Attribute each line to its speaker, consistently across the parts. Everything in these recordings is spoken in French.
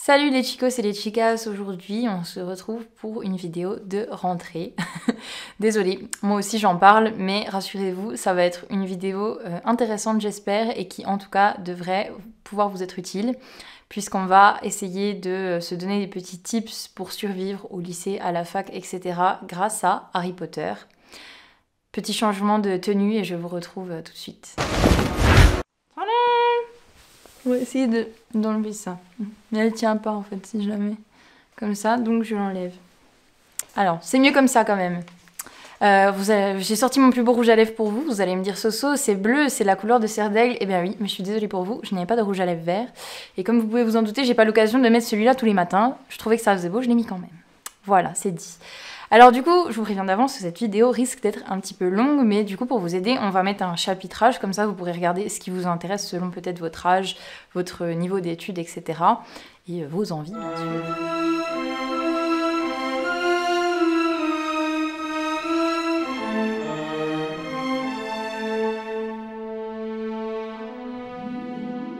Speaker 1: Salut les chicos et les chicas, aujourd'hui on se retrouve pour une vidéo de rentrée. Désolée, moi aussi j'en parle, mais rassurez-vous, ça va être une vidéo intéressante j'espère et qui en tout cas devrait pouvoir vous être utile puisqu'on va essayer de se donner des petits tips pour survivre au lycée, à la fac, etc. grâce à Harry Potter. Petit changement de tenue et je vous retrouve tout de suite. On va essayer d'enlever ça. Mais elle tient pas en fait, si jamais. Comme ça, donc je l'enlève. Alors, c'est mieux comme ça quand même. J'ai sorti mon plus beau rouge à lèvres pour vous. Vous allez me dire, Soso, c'est bleu, c'est la couleur de Serre d'Aigle. Eh bien oui, mais je suis désolée pour vous, je n'avais pas de rouge à lèvres vert. Et comme vous pouvez vous en douter, j'ai pas l'occasion de mettre celui-là tous les matins. Je trouvais que ça faisait beau, je l'ai mis quand même. Voilà, c'est dit. Alors du coup, je vous préviens d'avance que cette vidéo risque d'être un petit peu longue, mais du coup pour vous aider, on va mettre un chapitrage, comme ça vous pourrez regarder ce qui vous intéresse selon peut-être votre âge, votre niveau d'études, etc. Et vos envies, bien sûr.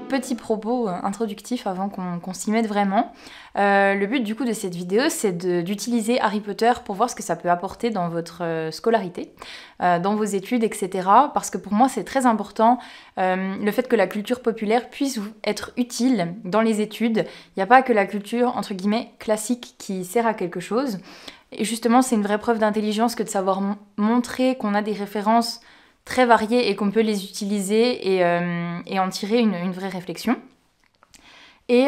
Speaker 1: Petit propos introductif avant qu'on s'y mette vraiment. Le but du coup de cette vidéo, c'est d'utiliser Harry Potter pour voir ce que ça peut apporter dans votre scolarité, dans vos études, etc. Parce que pour moi, c'est très important le fait que la culture populaire puisse être utile dans les études. Il n'y a pas que la culture, entre guillemets, classique qui sert à quelque chose. Et justement, c'est une vraie preuve d'intelligence que de savoir montrer qu'on a des références très variées et qu'on peut les utiliser et en tirer une vraie réflexion. Et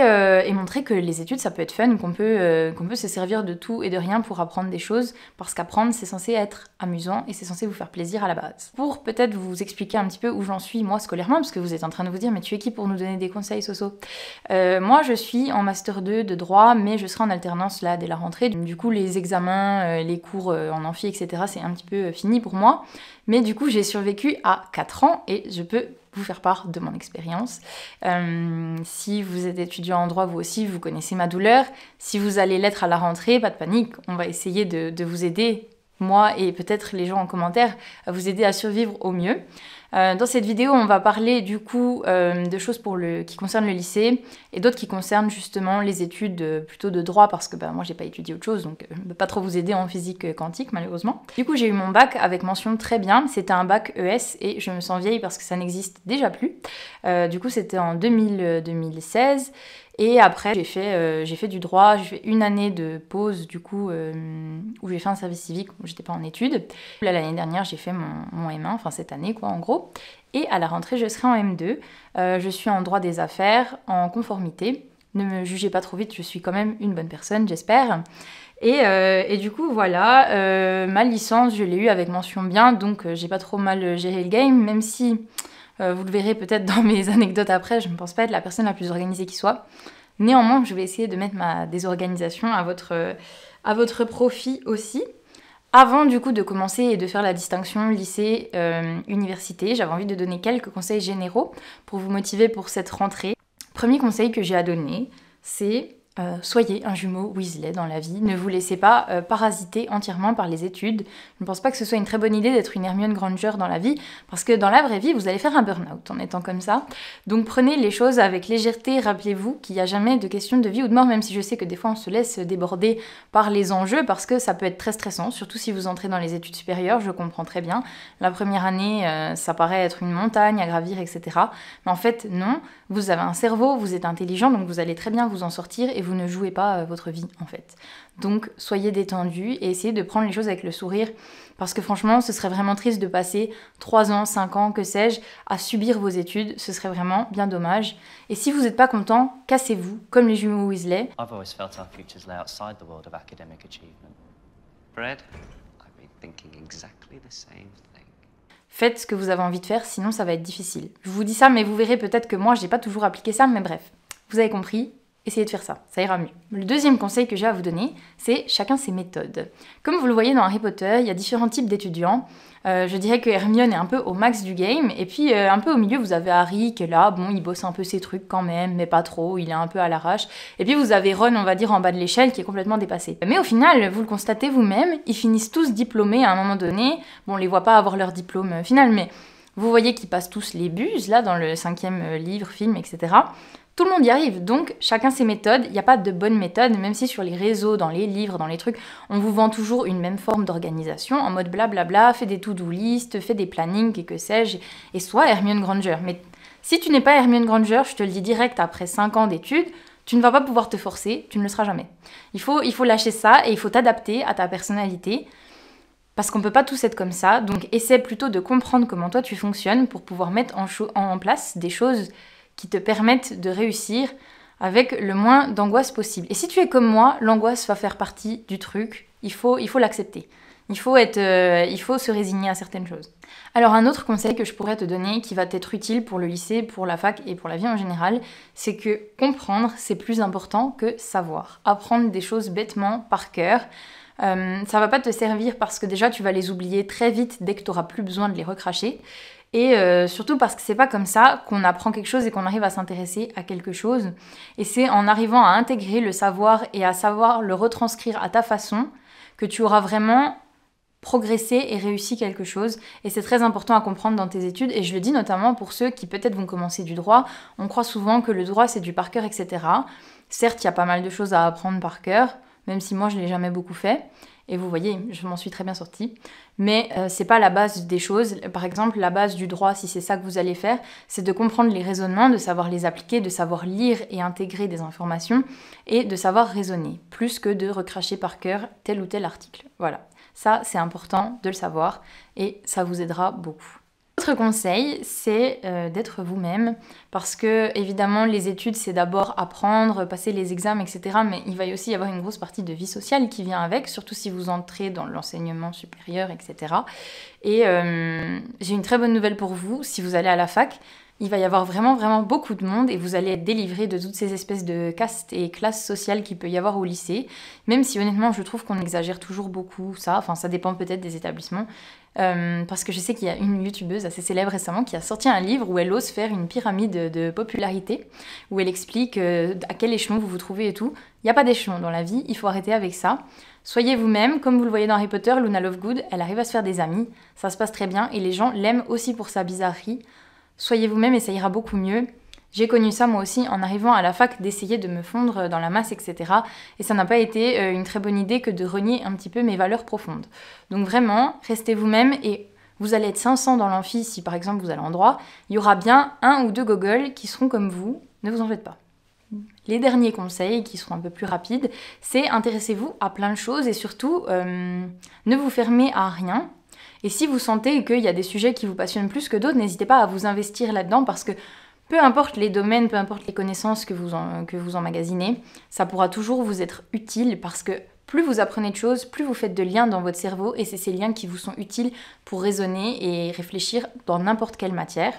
Speaker 1: montrer que les études, ça peut être fun, qu'on peut se servir de tout et de rien pour apprendre des choses, parce qu'apprendre, c'est censé être amusant et c'est censé vous faire plaisir à la base. Pour peut-être vous expliquer un petit peu où j'en suis, moi, scolairement, parce que vous êtes en train de vous dire, mais tu es qui pour nous donner des conseils, Soso? Moi, je suis en Master 2 de droit, mais je serai en alternance, là, dès la rentrée. Du coup, les examens, les cours en amphi, etc., c'est un petit peu fini pour moi. Mais du coup, j'ai survécu à 4 ans et je peux vous faire part de mon expérience. Si vous êtes étudiant en droit, vous aussi, vous connaissez ma douleur. Si vous allez l'être à la rentrée, pas de panique, on va essayer de vous aider, moi et peut-être les gens en commentaire, à vous aider à survivre au mieux. Dans cette vidéo, on va parler du coup de choses qui concernent le lycée et d'autres qui concernent justement les études plutôt de droit parce que moi j'ai pas étudié autre chose donc je ne peux pas trop vous aider en physique quantique malheureusement. Du coup j'ai eu mon bac avec mention très bien, c'était un bac ES et je me sens vieille parce que ça n'existe déjà plus. Du coup c'était en 2016. Et après, j'ai fait du droit, j'ai fait une année de pause, du coup, où j'ai fait un service civique, où j'étais pas en études. Là, l'année dernière, j'ai fait mon M1, enfin cette année, quoi, en gros. Et à la rentrée, je serai en M2. Je suis en droit des affaires, en conformité. Ne me jugez pas trop vite, je suis quand même une bonne personne, j'espère. Et du coup, voilà, ma licence, je l'ai eue avec mention bien, donc j'ai pas trop mal géré le game, même si... vous le verrez peut-être dans mes anecdotes après, je ne pense pas être la personne la plus organisée qui soit. Néanmoins, je vais essayer de mettre ma désorganisation à votre profit aussi. Avant du coup de commencer et de faire la distinction lycée-université, j'avais envie de donner quelques conseils généraux pour vous motiver pour cette rentrée. Premier conseil que j'ai à donner, c'est... soyez un jumeau Weasley dans la vie, ne vous laissez pas parasiter entièrement par les études. Je ne pense pas que ce soit une très bonne idée d'être une Hermione Granger dans la vie, parce que dans la vraie vie, vous allez faire un burn-out en étant comme ça. Donc prenez les choses avec légèreté, rappelez-vous qu'il n'y a jamais de question de vie ou de mort, même si je sais que des fois on se laisse déborder par les enjeux, parce que ça peut être très stressant, surtout si vous entrez dans les études supérieures, je comprends très bien. La première année, ça paraît être une montagne à gravir, etc. Mais en fait, non, vous avez un cerveau, vous êtes intelligent, donc vous allez très bien vous en sortir et vous ne jouez pas votre vie en fait. Donc soyez détendus et essayez de prendre les choses avec le sourire parce que franchement ce serait vraiment triste de passer 3 ans, 5 ans, que sais-je, à subir vos études, ce serait vraiment bien dommage. Et si vous n'êtes pas content, cassez-vous, comme les jumeaux Weasley.
Speaker 2: I've always felt our futures lay outside the world of academic achievement. Fred, I've been thinking exactly the same thing.
Speaker 1: Faites ce que vous avez envie de faire, sinon ça va être difficile. Je vous dis ça, mais vous verrez peut-être que moi j'ai pas toujours appliqué ça, mais bref, vous avez compris. Essayez de faire ça ira mieux. Le deuxième conseil que j'ai à vous donner, c'est chacun ses méthodes. Comme vous le voyez dans Harry Potter, il y a différents types d'étudiants. Je dirais que Hermione est un peu au max du game, et puis un peu au milieu, vous avez Harry qui est là, bon, il bosse un peu ses trucs quand même, mais pas trop, il est un peu à l'arrache. Et puis vous avez Ron, on va dire, en bas de l'échelle, qui est complètement dépassé. Mais au final, vous le constatez vous-même, ils finissent tous diplômés à un moment donné. Bon, on les voit pas avoir leur diplôme final, mais vous voyez qu'ils passent tous les buses, là, dans le 5e livre, film, etc. Tout le monde y arrive, donc chacun ses méthodes, il n'y a pas de bonne méthode, même si sur les réseaux, dans les livres, dans les trucs, on vous vend toujours une même forme d'organisation, en mode blablabla, fais des to-do list, fais des plannings, et que sais-je, et sois Hermione Granger. Mais si tu n'es pas Hermione Granger, je te le dis direct, après 5 ans d'études, tu ne vas pas pouvoir te forcer, tu ne le seras jamais. Il faut lâcher ça et il faut t'adapter à ta personnalité, parce qu'on ne peut pas tous être comme ça, donc essaie plutôt de comprendre comment toi tu fonctionnes pour pouvoir mettre en place des choses qui te permettent de réussir avec le moins d'angoisse possible. Et si tu es comme moi, l'angoisse va faire partie du truc, il faut l'accepter. Il faut se résigner à certaines choses. Alors un autre conseil que je pourrais te donner, qui va t'être utile pour le lycée, pour la fac et pour la vie en général, c'est que comprendre, c'est plus important que savoir. Apprendre des choses bêtement, par cœur, ça va pas te servir parce que déjà tu vas les oublier très vite dès que tu n'auras plus besoin de les recracher. Et surtout parce que c'est pas comme ça qu'on apprend quelque chose et qu'on arrive à s'intéresser à quelque chose. Et c'est en arrivant à intégrer le savoir et à savoir le retranscrire à ta façon que tu auras vraiment progressé et réussi quelque chose. Et c'est très important à comprendre dans tes études. Et je le dis notamment pour ceux qui peut-être vont commencer du droit. On croit souvent que le droit c'est du par cœur, etc. Certes, il y a pas mal de choses à apprendre par cœur, même si moi je l'ai jamais beaucoup fait. Et vous voyez, je m'en suis très bien sortie. Mais c'est pas la base des choses. Par exemple, la base du droit, si c'est ça que vous allez faire, c'est de comprendre les raisonnements, de savoir les appliquer, de savoir lire et intégrer des informations et de savoir raisonner, plus que de recracher par cœur tel ou tel article. Voilà, ça c'est important de le savoir et ça vous aidera beaucoup. Autre conseil, c'est d'être vous-même, parce que évidemment les études c'est d'abord apprendre, passer les examens, etc. Mais il va aussi y avoir une grosse partie de vie sociale qui vient avec, surtout si vous entrez dans l'enseignement supérieur, etc. Et j'ai une très bonne nouvelle pour vous, si vous allez à la fac, il va y avoir vraiment beaucoup de monde et vous allez être délivré de toutes ces espèces de castes et classes sociales qu'il peut y avoir au lycée, même si honnêtement je trouve qu'on exagère toujours beaucoup ça, enfin ça dépend peut-être des établissements. Parce que je sais qu'il y a une youtubeuse assez célèbre récemment qui a sorti un livre où elle ose faire une pyramide de popularité, où elle explique à quel échelon vous vous trouvez et tout. Il n'y a pas d'échelon dans la vie, il faut arrêter avec ça. Soyez vous-même, comme vous le voyez dans Harry Potter, Luna Lovegood, elle arrive à se faire des amis, ça se passe très bien et les gens l'aiment aussi pour sa bizarrerie. Soyez vous-même et ça ira beaucoup mieux. J'ai connu ça moi aussi en arrivant à la fac, d'essayer de me fondre dans la masse, etc. Et ça n'a pas été une très bonne idée que de renier un petit peu mes valeurs profondes. Donc vraiment, restez vous-même et vous allez être 500 dans l'amphi si par exemple vous allez en droit. Il y aura bien 1 ou 2 gogoles qui seront comme vous, ne vous en faites pas. Les derniers conseils, qui seront un peu plus rapides, c'est intéressez-vous à plein de choses et surtout ne vous fermez à rien. Et si vous sentez qu'il y a des sujets qui vous passionnent plus que d'autres, n'hésitez pas à vous investir là-dedans parce que peu importe les domaines, peu importe les connaissances que vous emmagasinez, ça pourra toujours vous être utile parce que plus vous apprenez de choses, plus vous faites de liens dans votre cerveau et c'est ces liens qui vous sont utiles pour raisonner et réfléchir dans n'importe quelle matière.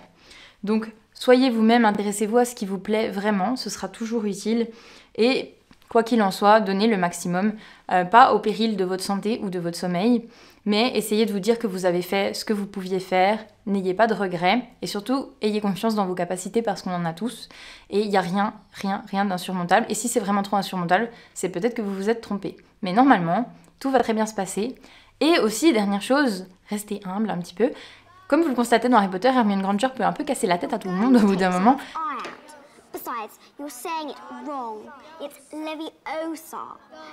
Speaker 1: Donc soyez vous-même, intéressez-vous à ce qui vous plaît vraiment, ce sera toujours utile et quoi qu'il en soit, donnez le maximum, pas au péril de votre santé ou de votre sommeil, mais essayez de vous dire que vous avez fait ce que vous pouviez faire, n'ayez pas de regrets, et surtout, ayez confiance dans vos capacités parce qu'on en a tous, et il n'y a rien d'insurmontable, et si c'est vraiment trop insurmontable, c'est peut-être que vous vous êtes trompé. Mais normalement, tout va très bien se passer, et aussi, dernière chose, restez humble un petit peu, comme vous le constatez dans Harry Potter, Hermione Granger peut un peu casser la tête à tout le monde au bout d'un moment.
Speaker 3: Besides, you're saying it wrong. It's Leviosa,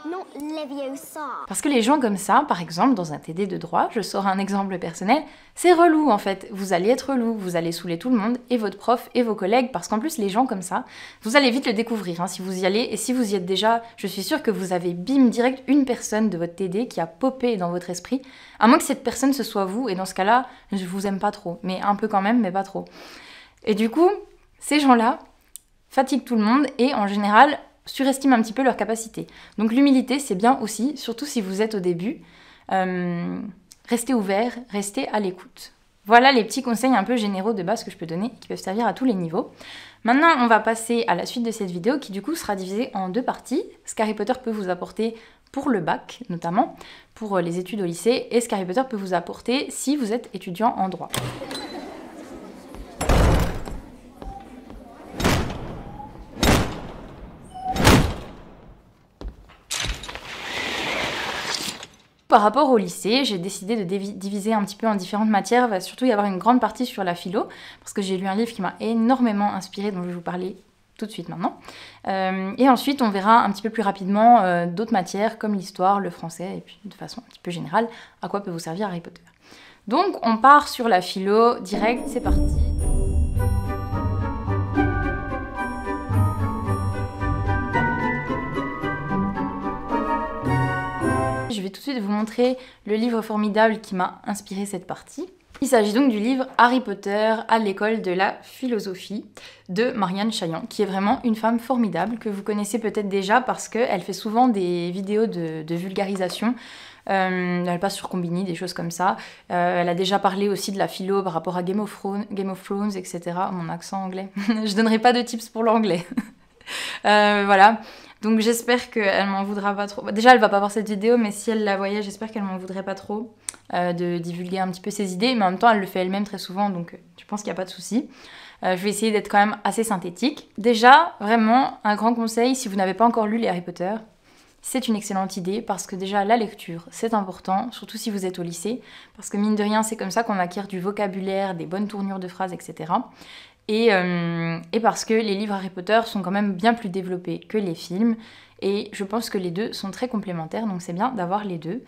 Speaker 3: not Leviosa.
Speaker 1: Parce que les gens comme ça, par exemple, dans un TD de droit, je sors un exemple personnel, c'est relou en fait. Vous allez être relou, vous allez saouler tout le monde, et votre prof, et vos collègues, parce qu'en plus, les gens comme ça, vous allez vite le découvrir hein, si vous y allez, et si vous y êtes déjà, je suis sûre que vous avez bim direct une personne de votre TD qui a popé dans votre esprit, à moins que cette personne ce soit vous, et dans ce cas-là, je vous aime pas trop, mais un peu quand même, mais pas trop. Et du coup, ces gens-là, fatigue tout le monde et en général surestime un petit peu leurs capacités. Donc l'humilité c'est bien aussi, surtout si vous êtes au début. Restez ouvert, restez à l'écoute. Voilà les petits conseils un peu généraux de base que je peux donner qui peuvent servir à tous les niveaux. Maintenant on va passer à la suite de cette vidéo qui du coup sera divisée en 2 parties. Ce qu'Harry Potter peut vous apporter pour le bac notamment, pour les études au lycée, et ce qu'Harry Potter peut vous apporter si vous êtes étudiant en droit. Par rapport au lycée, j'ai décidé de diviser un petit peu en différentes matières. Il va surtout y avoir une grande partie sur la philo, parce que j'ai lu un livre qui m'a énormément inspirée, dont je vais vous parler tout de suite maintenant. Et ensuite, on verra un petit peu plus rapidement d'autres matières comme l'histoire, le français, et puis de façon un petit peu générale, à quoi peut vous servir Harry Potter. Donc, on part sur la philo direct, c'est parti. Je vais tout de suite vous montrer le livre formidable qui m'a inspiré cette partie. Il s'agit donc du livre Harry Potter à l'école de la philosophie de Marianne Chaillan, qui est vraiment une femme formidable que vous connaissez peut-être déjà parce qu'elle fait souvent des vidéos de vulgarisation. Elle passe sur Combini, des choses comme ça. Elle a déjà parlé aussi de la philo par rapport à Game of Thrones, etc. Mon accent anglais. Je donnerai pas de tips pour l'anglais. Voilà. Donc j'espère qu'elle m'en voudra pas trop. Déjà, elle va pas voir cette vidéo, mais si elle la voyait, j'espère qu'elle m'en voudrait pas trop de divulguer un petit peu ses idées. Mais en même temps, elle le fait elle-même très souvent, donc je pense qu'il n'y a pas de souci. Je vais essayer d'être quand même assez synthétique. Déjà, vraiment, un grand conseil, si vous n'avez pas encore lu les Harry Potter, c'est une excellente idée parce que déjà, la lecture, c'est important, surtout si vous êtes au lycée, parce que mine de rien, c'est comme ça qu'on acquiert du vocabulaire, des bonnes tournures de phrases, etc. Et parce que les livres Harry Potter sont quand même bien plus développés que les films, et je pense que les deux sont très complémentaires, donc c'est bien d'avoir les deux.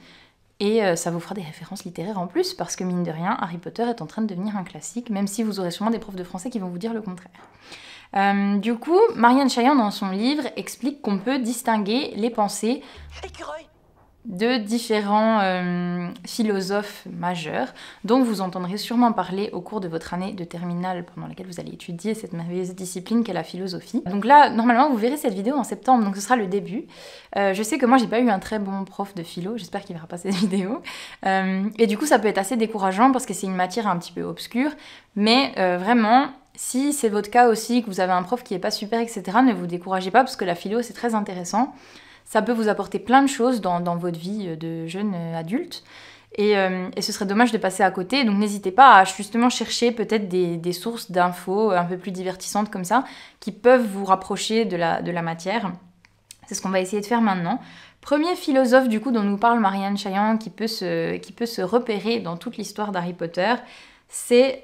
Speaker 1: Et ça vous fera des références littéraires en plus, parce que mine de rien, Harry Potter est en train de devenir un classique, même si vous aurez sûrement des profs de français qui vont vous dire le contraire. Du coup, Marianne Chaillan, dans son livre, explique qu'on peut distinguer les pensées de différents philosophes majeurs, dont vous entendrez sûrement parler au cours de votre année de terminale, pendant laquelle vous allez étudier cette merveilleuse discipline qu'est la philosophie. Donc là, normalement, vous verrez cette vidéo en septembre, donc ce sera le début. Je sais que moi, j'ai pas eu un très bon prof de philo, j'espère qu'il verra pas cette vidéo. Et du coup, ça peut être assez décourageant, parce que c'est une matière un petit peu obscure, mais vraiment... Si c'est votre cas aussi, que vous avez un prof qui est pas super, etc., ne vous découragez pas, parce que la philo, c'est très intéressant. Ça peut vous apporter plein de choses dans votre vie de jeune adulte. Et ce serait dommage de passer à côté. Donc n'hésitez pas à justement chercher peut-être des sources d'infos un peu plus divertissantes comme ça, qui peuvent vous rapprocher de la matière. C'est ce qu'on va essayer de faire maintenant. Premier philosophe du coup dont nous parle Marianne Chaillan, qui peut se repérer dans toute l'histoire d'Harry Potter, c'est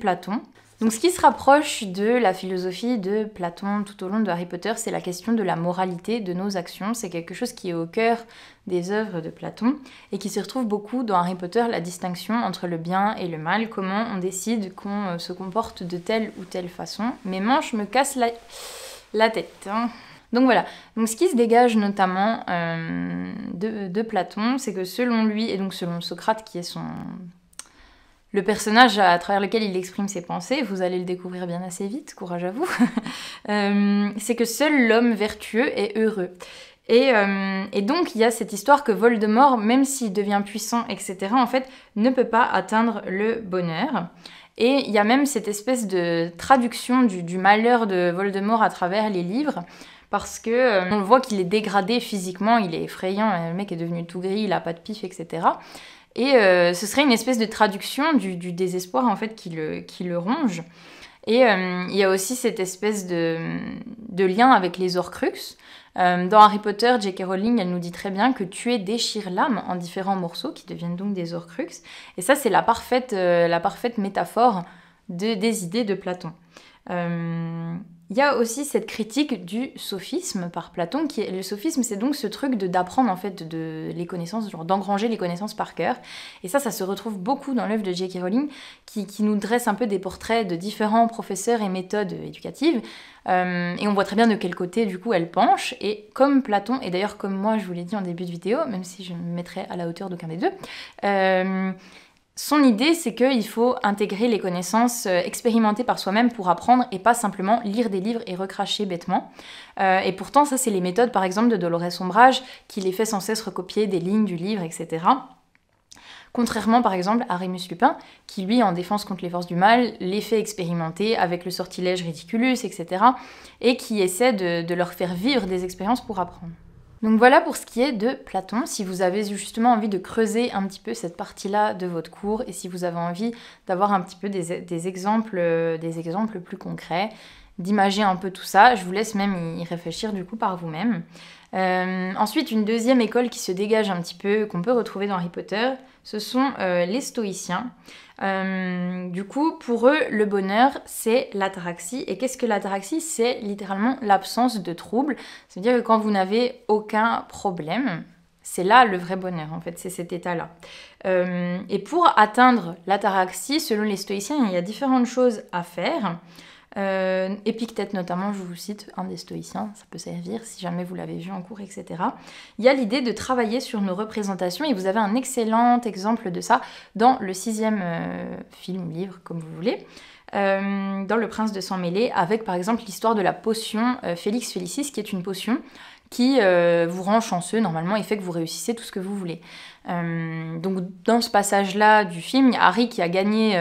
Speaker 1: Platon. Donc ce qui se rapproche de la philosophie de Platon tout au long de Harry Potter, c'est la question de la moralité de nos actions. C'est quelque chose qui est au cœur des œuvres de Platon et qui se retrouve beaucoup dans Harry Potter, la distinction entre le bien et le mal, comment on décide qu'on se comporte de telle ou telle façon. Mes manches me cassent la tête, hein. Donc voilà, donc ce qui se dégage notamment de Platon, c'est que selon lui, et donc selon Socrate qui est le personnage à travers lequel il exprime ses pensées, vous allez le découvrir bien assez vite, courage à vous, c'est que seul l'homme vertueux est heureux. Et donc il y a cette histoire que Voldemort, même s'il devient puissant, etc., en fait, ne peut pas atteindre le bonheur. Et il y a même cette espèce de traduction du malheur de Voldemort à travers les livres, parce que on voit qu'il est dégradé physiquement, il est effrayant, le mec est devenu tout gris, il a pas de pif, etc., et ce serait une espèce de traduction du désespoir en fait qui le ronge. Et il y a aussi cette espèce de lien avec les Horcruxes. Dans Harry Potter, J.K. Rowling, elle nous dit très bien que tuer déchire l'âme en différents morceaux qui deviennent donc des Horcruxes. Et ça, c'est la parfaite métaphore des idées de Platon. Il y a aussi cette critique du sophisme par Platon, le sophisme, c'est donc ce truc d'apprendre en fait les connaissances, genre d'engranger les connaissances par cœur. Et ça se retrouve beaucoup dans l'œuvre de J.K. Rowling, qui nous dresse un peu des portraits de différents professeurs et méthodes éducatives. Et on voit très bien de quel côté du coup elle penche. Et comme Platon, et d'ailleurs comme moi je vous l'ai dit en début de vidéo, même si je me mettrai à la hauteur d'aucun des deux, son idée, c'est qu'il faut intégrer les connaissances expérimentées par soi-même pour apprendre et pas simplement lire des livres et recracher bêtement. Et pourtant, ça, c'est les méthodes, par exemple, de Dolores Umbridge, qui les fait sans cesse recopier des lignes du livre, etc. Contrairement, par exemple, à Rémus Lupin, qui, lui, en défense contre les forces du mal, les fait expérimenter avec le sortilège Ridiculus, etc. et qui essaie de leur faire vivre des expériences pour apprendre. Donc voilà pour ce qui est de Platon. Si vous avez justement envie de creuser un petit peu cette partie-là de votre cours et si vous avez envie d'avoir un petit peu des exemples plus concrets, d'imager un peu tout ça, je vous laisse même y réfléchir du coup par vous-même. Ensuite, une deuxième école qui se dégage un petit peu, qu'on peut retrouver dans Harry Potter, ce sont les stoïciens. Du coup, pour eux, le bonheur, c'est l'ataraxie. Et qu'est-ce que l'ataraxie? C'est littéralement l'absence de troubles. C'est-à-dire que quand vous n'avez aucun problème, c'est là le vrai bonheur, en fait, c'est cet état-là. Et pour atteindre l'ataraxie, selon les stoïciens, il y a différentes choses à faire. Épictète notamment, je vous cite, un des stoïciens, ça peut servir si jamais vous l'avez vu en cours, etc. Il y a l'idée de travailler sur nos représentations et vous avez un excellent exemple de ça dans le 6e film, livre, comme vous voulez, dans Le Prince de Sang Mêlé, avec par exemple l'histoire de la potion Félix Félicis, qui est une potion qui vous rend chanceux normalement et fait que vous réussissez tout ce que vous voulez. Donc dans ce passage-là du film, il y a Harry qui a gagné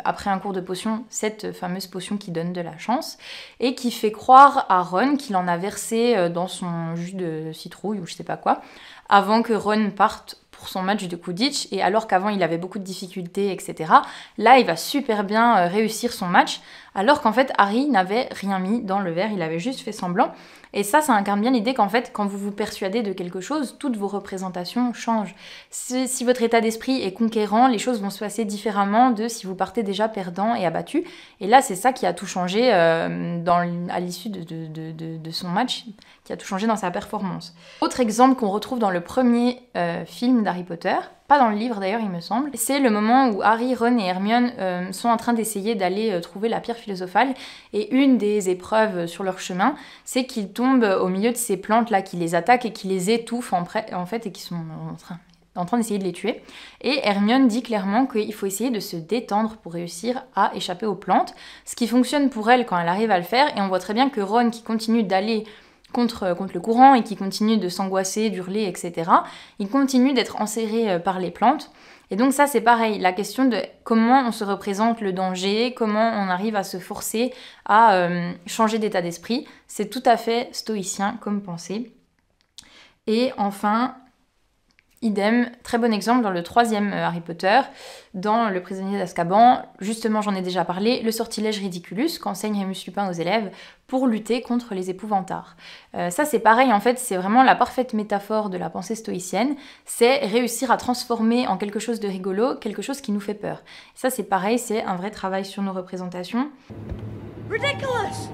Speaker 1: après un cours de potion cette fameuse potion qui donne de la chance et qui fait croire à Ron qu'il en a versé dans son jus de citrouille ou je sais pas quoi avant que Ron parte pour son match de Quidditch, et alors qu'avant il avait beaucoup de difficultés, etc. Là, il va super bien réussir son match, alors qu'en fait Harry n'avait rien mis dans le verre, il avait juste fait semblant. Et ça incarne bien l'idée qu'en fait, quand vous vous persuadez de quelque chose, toutes vos représentations changent. Si votre état d'esprit est conquérant, les choses vont se passer différemment de si vous partez déjà perdant et abattu. Et là, c'est ça qui a tout changé à l'issue de son match, qui a tout changé dans sa performance. Autre exemple qu'on retrouve dans le premier film d'Harry Potter, pas dans le livre d'ailleurs il me semble, c'est le moment où Harry, Ron et Hermione sont en train d'essayer d'aller trouver la pierre philosophale, et une des épreuves sur leur chemin, c'est qu'ils tombent au milieu de ces plantes là qui les attaquent et qui les étouffent en fait et qui sont en train d'essayer de les tuer. Et Hermione dit clairement qu'il faut essayer de se détendre pour réussir à échapper aux plantes, ce qui fonctionne pour elle quand elle arrive à le faire, et on voit très bien que Ron qui continue d'aller contre le courant et qui continue de s'angoisser, d'hurler, etc. Il continue d'être enserré par les plantes. Et donc ça, c'est pareil, la question de comment on se représente le danger, comment on arrive à se forcer à changer d'état d'esprit. C'est tout à fait stoïcien comme pensée. Et enfin, idem, très bon exemple dans le 3e Harry Potter, dans Le Prisonnier d'Azkaban, justement j'en ai déjà parlé, le sortilège Ridiculus qu'enseigne Remus Lupin aux élèves pour lutter contre les épouvantards. Ça c'est pareil en fait, c'est vraiment la parfaite métaphore de la pensée stoïcienne, c'est réussir à transformer en quelque chose de rigolo, quelque chose qui nous fait peur. Ça c'est pareil, c'est un vrai travail sur nos représentations.
Speaker 4: Ridiculous!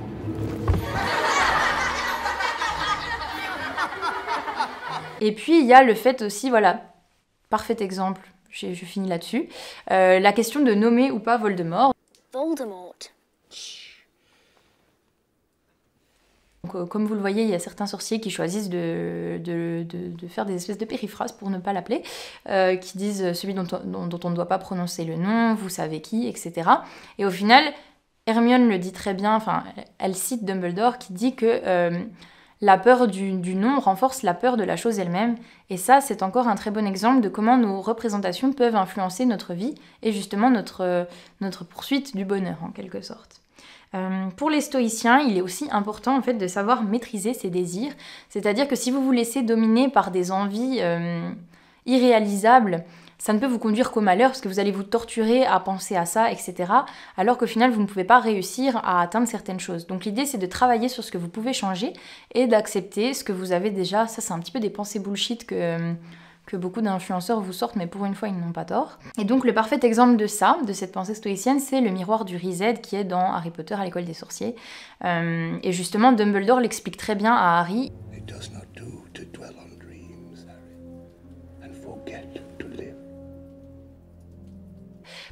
Speaker 1: Et puis il y a le fait aussi, voilà, parfait exemple, je finis là-dessus, la question de nommer ou pas Voldemort.
Speaker 3: Voldemort.
Speaker 1: Donc, comme vous le voyez, il y a certains sorciers qui choisissent de faire des espèces de périphrases pour ne pas l'appeler, qui disent celui dont on ne doit pas prononcer le nom, vous savez qui, etc. Et au final, Hermione le dit très bien, enfin, elle cite Dumbledore qui dit que la peur du nom renforce la peur de la chose elle-même. Et ça, c'est encore un très bon exemple de comment nos représentations peuvent influencer notre vie et justement notre poursuite du bonheur, en quelque sorte. Pour les stoïciens, il est aussi important en fait de savoir maîtriser ses désirs. C'est-à-dire que si vous vous laissez dominer par des envies irréalisables, ça ne peut vous conduire qu'au malheur parce que vous allez vous torturer à penser à ça, etc. Alors qu'au final, vous ne pouvez pas réussir à atteindre certaines choses. Donc l'idée, c'est de travailler sur ce que vous pouvez changer et d'accepter ce que vous avez déjà. Ça, c'est un petit peu des pensées bullshit que beaucoup d'influenceurs vous sortent, mais pour une fois, ils n'ont pas tort. Et donc le parfait exemple de ça, de cette pensée stoïcienne, c'est le miroir du Riséd qui est dans Harry Potter à l'école des sorciers. Et justement, Dumbledore l'explique très bien à Harry.
Speaker 5: It does not do to dwell on dreams, Harry, and forget to live.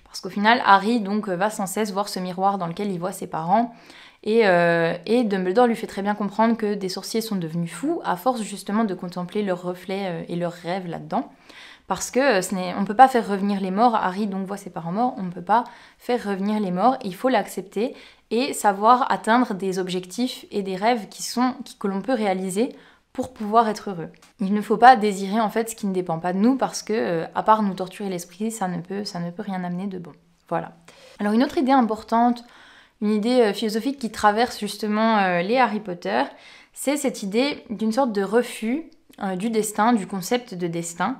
Speaker 1: Parce qu'au final, Harry donc va sans cesse voir ce miroir dans lequel il voit ses parents. Et Dumbledore lui fait très bien comprendre que des sorciers sont devenus fous à force justement de contempler leurs reflets et leurs rêves là-dedans. Parce que on ne peut pas faire revenir les morts. Harry donc voit ses parents morts, on ne peut pas faire revenir les morts. Il faut l'accepter et savoir atteindre des objectifs et des rêves que l'on peut réaliser pour pouvoir être heureux. Il ne faut pas désirer en fait ce qui ne dépend pas de nous parce que, à part nous torturer l'esprit, ça ne peut rien amener de bon. Voilà. Alors une autre idée importante, une idée philosophique qui traverse justement les Harry Potter, c'est cette idée d'une sorte de refus du destin, du concept de destin,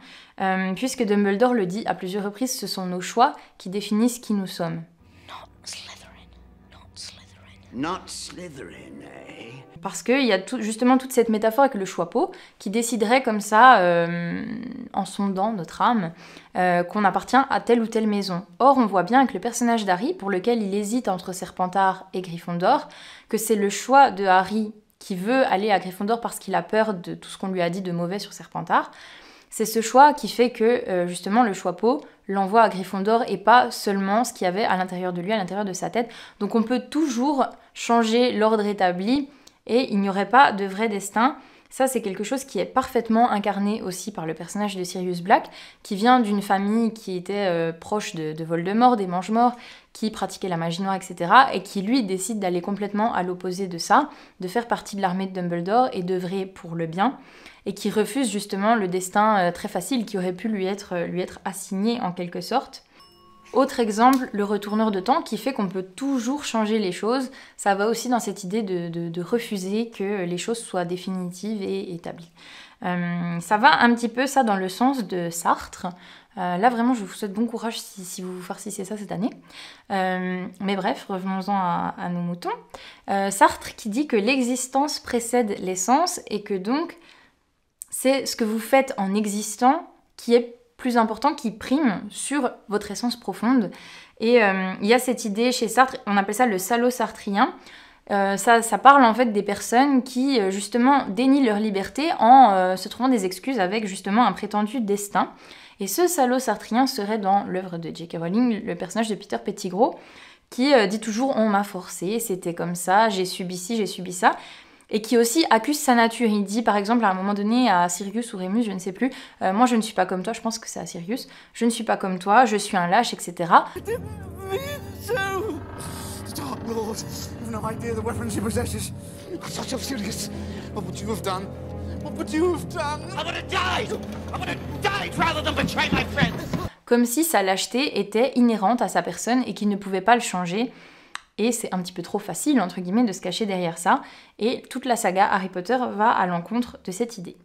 Speaker 1: puisque Dumbledore le dit à plusieurs reprises, ce sont nos choix qui définissent qui nous sommes.
Speaker 4: Not Slytherin, not Slytherin.
Speaker 6: Not Slytherin, eh?
Speaker 1: Parce qu'il y a justement toute cette métaphore avec le choix-peau qui déciderait comme ça, en sondant notre âme, qu'on appartient à telle ou telle maison. Or, on voit bien avec le personnage d'Harry, pour lequel il hésite entre Serpentard et Gryffondor, que c'est le choix de Harry qui veut aller à Gryffondor parce qu'il a peur de tout ce qu'on lui a dit de mauvais sur Serpentard. C'est ce choix qui fait que, justement, le choix-peau l'envoie à Gryffondor et pas seulement ce qu'il y avait à l'intérieur de lui, à l'intérieur de sa tête. Donc on peut toujours changer l'ordre établi et il n'y aurait pas de vrai destin. Ça, c'est quelque chose qui est parfaitement incarné aussi par le personnage de Sirius Black, qui vient d'une famille qui était proche de Voldemort, des Mange-Morts, qui pratiquait la magie noire, etc. et qui, lui, décide d'aller complètement à l'opposé de ça, de faire partie de l'armée de Dumbledore et d'œuvrer pour le bien, et qui refuse justement le destin très facile qui aurait pu lui être assigné en quelque sorte. Autre exemple, le retourneur de temps qui fait qu'on peut toujours changer les choses. Ça va aussi dans cette idée de refuser que les choses soient définitives et établies. Ça va un petit peu ça dans le sens de Sartre. Là vraiment je vous souhaite bon courage si vous farcissez ça cette année. Mais bref, revenons-en à nos moutons. Sartre qui dit que l'existence précède l'essence et que donc c'est ce que vous faites en existant qui est plus important, qui prime sur votre essence profonde. Et il y a cette idée chez Sartre, on appelle ça le salaud sartrien. Ça parle en fait des personnes qui justement dénient leur liberté en se trouvant des excuses avec justement un prétendu destin. Et ce salaud sartrien serait dans l'œuvre de J.K. Rowling, le personnage de Peter Pettigrew, qui dit toujours « on m'a forcé, c'était comme ça, j'ai subi ci, j'ai subi ça ». Et qui aussi accuse sa nature. Il dit par exemple à un moment donné à Sirius ou Rémus, je ne sais plus, moi je ne suis pas comme toi, je pense que c'est à Sirius, je ne suis pas comme toi, je suis un lâche, etc. Comme si sa lâcheté était inhérente à sa personne et qu'il ne pouvait pas le changer. Et c'est un petit peu trop facile, entre guillemets, de se cacher derrière ça. Et toute la saga Harry Potter va à l'encontre de cette idée.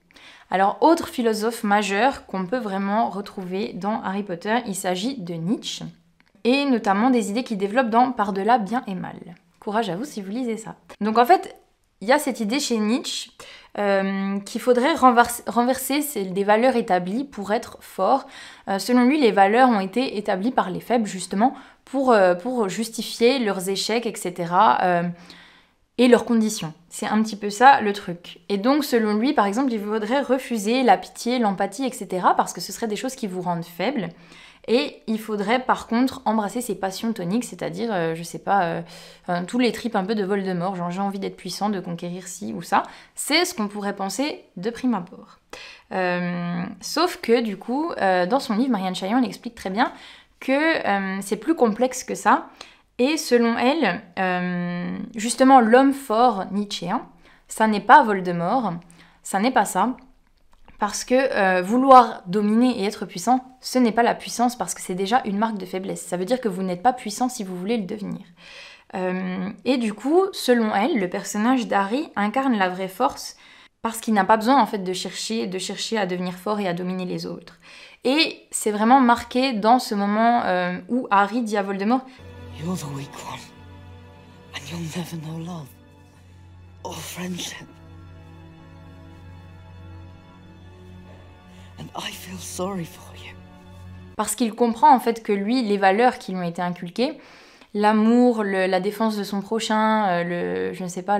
Speaker 1: Alors, autre philosophe majeur qu'on peut vraiment retrouver dans Harry Potter, il s'agit de Nietzsche. Et notamment des idées qu'il développe dans Par-delà bien et mal. Courage à vous si vous lisez ça. Donc en fait, il y a cette idée chez Nietzsche qu'il faudrait renverser des valeurs établies pour être fort. Selon lui, les valeurs ont été établies par les faibles, justement, pour justifier leurs échecs, etc. Et leurs conditions. C'est un petit peu ça le truc. Et donc, selon lui, par exemple, il faudrait refuser la pitié, l'empathie, etc. parce que ce seraient des choses qui vous rendent faibles. Et il faudrait par contre embrasser ses passions toniques, c'est-à-dire, je sais pas, tous les tripes un peu de Voldemort, genre j'ai envie d'être puissant, de conquérir ci ou ça. C'est ce qu'on pourrait penser de prime abord. Sauf que du coup, dans son livre, Marianne Chaillon, elle explique très bien que c'est plus complexe que ça. Et selon elle, justement, l'homme fort nietzschéen, ça n'est pas Voldemort, ça n'est pas ça. Parce que vouloir dominer et être puissant, ce n'est pas la puissance parce que c'est déjà une marque de faiblesse. Ça veut dire que vous n'êtes pas puissant si vous voulez le devenir. Et du coup, selon elle, le personnage d'Harry incarne la vraie force parce qu'il n'a pas besoin en fait de chercher à devenir fort et à dominer les autres. Et c'est vraiment marqué dans ce moment où Harry dit à Voldemort «
Speaker 7: You're the weak one, and you'll never know love or friendship. And I feel sorry for you. »
Speaker 1: Parce qu'il comprend en fait que lui, les valeurs qui lui ont été inculquées, l'amour, la défense de son prochain, je ne sais pas,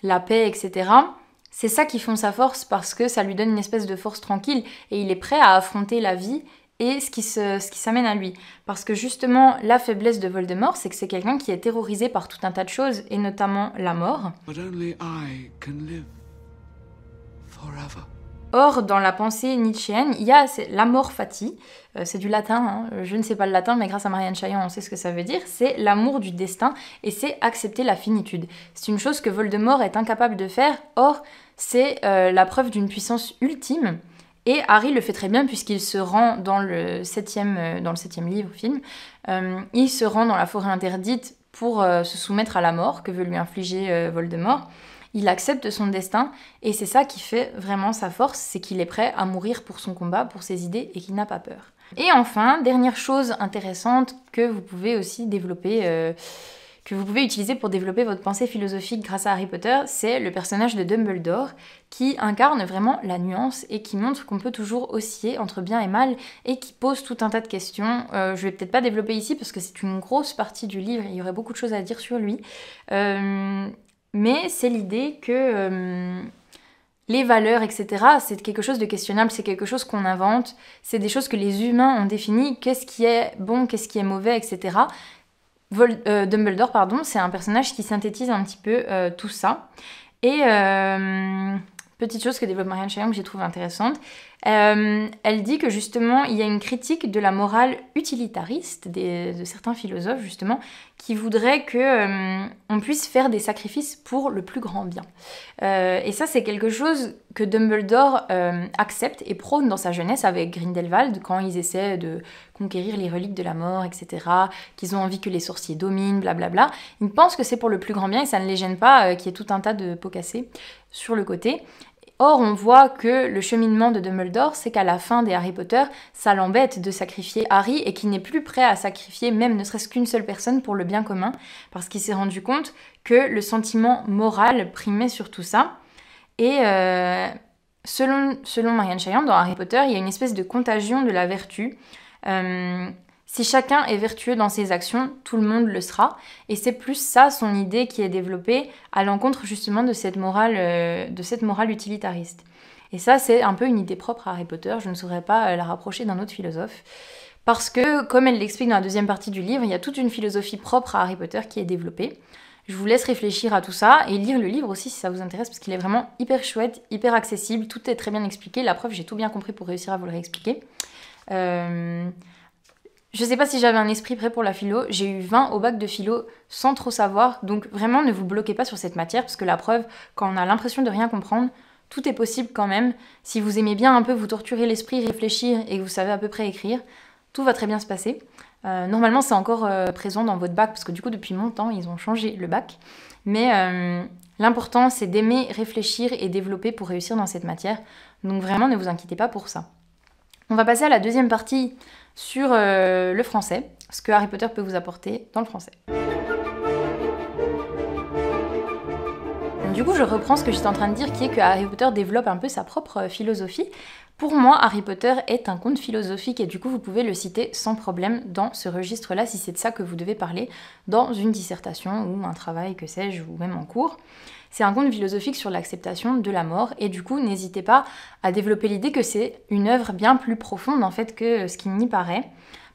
Speaker 1: la paix, etc., c'est ça qui font sa force parce que ça lui donne une espèce de force tranquille et il est prêt à affronter la vie et ce qui s'amène à lui. Parce que justement, la faiblesse de Voldemort, c'est que c'est quelqu'un qui est terrorisé par tout un tas de choses, et notamment la mort.
Speaker 5: But only I can live forever.
Speaker 1: Or, dans la pensée nietzschéenne, il y a l'amor fati, c'est du latin, hein. Je ne sais pas le latin, mais grâce à Marianne Chaillon, on sait ce que ça veut dire, c'est l'amour du destin, et c'est accepter la finitude. C'est une chose que Voldemort est incapable de faire, or, c'est la preuve d'une puissance ultime, et Harry le fait très bien puisqu'il se rend dans le septième film, il se rend dans la forêt interdite pour se soumettre à la mort que veut lui infliger Voldemort. Il accepte son destin et c'est ça qui fait vraiment sa force, c'est qu'il est prêt à mourir pour son combat, pour ses idées et qu'il n'a pas peur. Et enfin, dernière chose intéressante que vous pouvez aussi développer que vous pouvez utiliser pour développer votre pensée philosophique grâce à Harry Potter, c'est le personnage de Dumbledore qui incarne vraiment la nuance et qui montre qu'on peut toujours osciller entre bien et mal et qui pose tout un tas de questions. Je vais peut-être pas développer ici parce que c'est une grosse partie du livre et il y aurait beaucoup de choses à dire sur lui. Mais c'est l'idée que les valeurs, etc., c'est quelque chose de questionnable, c'est quelque chose qu'on invente, c'est des choses que les humains ont définies, qu'est-ce qui est bon, qu'est-ce qui est mauvais, etc. Dumbledore, pardon, c'est un personnage qui synthétise un petit peu tout ça. Et petite chose que développe Marianne Chaillon que j'ai trouvé intéressante, elle dit que justement il y a une critique de la morale utilitariste de certains philosophes justement qui voudraient que on puisse faire des sacrifices pour le plus grand bien. Et ça c'est quelque chose que Dumbledore accepte et prône dans sa jeunesse avec Grindelwald quand ils essaient de conquérir les reliques de la mort, etc., qu'ils ont envie que les sorciers dominent, blablabla. Ils pensent que c'est pour le plus grand bien et ça ne les gêne pas qu'il y ait tout un tas de pots cassés sur le côté. Or, on voit que le cheminement de Dumbledore, c'est qu'à la fin des Harry Potter, ça l'embête de sacrifier Harry et qu'il n'est plus prêt à sacrifier même ne serait-ce qu'une seule personne pour le bien commun, parce qu'il s'est rendu compte que le sentiment moral primait sur tout ça. Et selon Marianne Chaillon, dans Harry Potter, il y a une espèce de contagion de la vertu. Si chacun est vertueux dans ses actions, tout le monde le sera. Et c'est plus ça son idée qui est développée à l'encontre justement de cette morale utilitariste. Et ça, c'est un peu une idée propre à Harry Potter. Je ne saurais pas la rapprocher d'un autre philosophe. Parce que, comme elle l'explique dans la deuxième partie du livre, il y a toute une philosophie propre à Harry Potter qui est développée. Je vous laisse réfléchir à tout ça et lire le livre aussi si ça vous intéresse parce qu'il est vraiment hyper chouette, hyper accessible, tout est très bien expliqué. La preuve, j'ai tout bien compris pour réussir à vous le réexpliquer. Je sais pas si j'avais un esprit prêt pour la philo, j'ai eu 20 au bac de philo sans trop savoir, donc vraiment ne vous bloquez pas sur cette matière, parce que la preuve, quand on a l'impression de rien comprendre, tout est possible quand même. Si vous aimez bien un peu vous torturer l'esprit, réfléchir, et que vous savez à peu près écrire, tout va très bien se passer. Normalement c'est encore présent dans votre bac, parce que du coup depuis longtemps ils ont changé le bac, mais l'important c'est d'aimer réfléchir et développer pour réussir dans cette matière, donc vraiment ne vous inquiétez pas pour ça. On va passer à la deuxième partie sur le français, ce que Harry Potter peut vous apporter dans le français. Du coup, je reprends ce que j'étais en train de dire, qui est que Harry Potter développe un peu sa propre philosophie. Pour moi, Harry Potter est un conte philosophique et du coup, vous pouvez le citer sans problème dans ce registre-là, si c'est de ça que vous devez parler dans une dissertation ou un travail, que sais-je, ou même en cours. C'est un conte philosophique sur l'acceptation de la mort et du coup, n'hésitez pas à développer l'idée que c'est une œuvre bien plus profonde en fait que ce qu'il n'y paraît.